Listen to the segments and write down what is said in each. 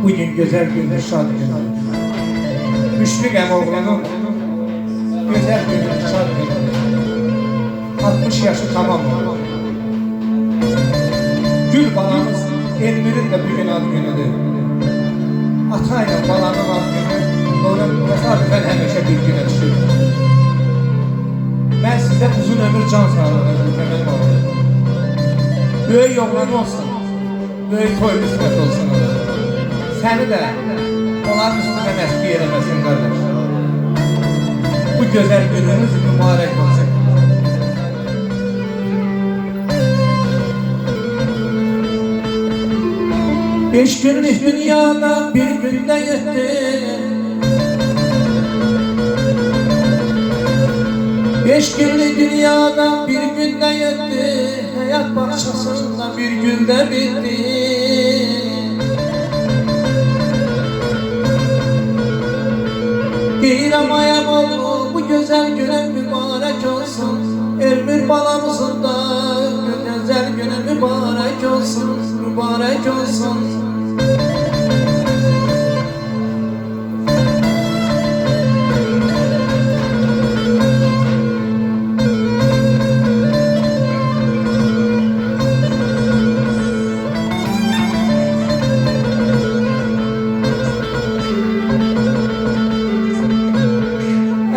Bugün güzel gündür, şad gündür. Müşfik Əmoğlu'nun güzel gündür, şad gündür. 60 yaşı tamam oldu. Gül balamız Elmir'in de bugün ad günüdür. Atayla balanın ad günü onun tesadüfen həmişə bir günə düşür. Ben size uzun ömür can sağlığı dilerim. Böyük oğlan olsun, böyük toy kısmet olsun ona. Seni de onların üstüne məski eləməsin qardaş. Bu güzel gününüz mübarək olsun. Beş günlük dünyada bir günde yetti. Beş günlük dünyada bir günde yetti. Hayat bahçesinde bir günde bitti. Deyirəm ayam oldu bu güzel güne mübarek olsun. Elmir balamızın da güzel güne mübarek olsun. Mübarek olsun.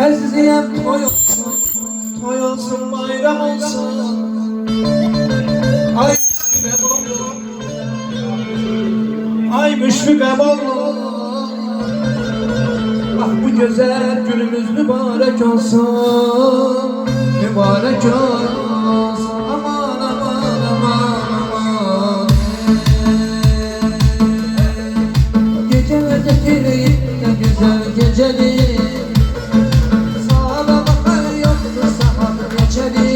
Əziziyəm toy olsun, bayram olsun. Ay ay Müşfik Əmoğlu, ah bu güzel günümüz mübarek olsun, mübarek olsun. Aman aman aman aman. Geceler getireyim ya güzel geceleri. Sağda bakar yoktu saat geçeri.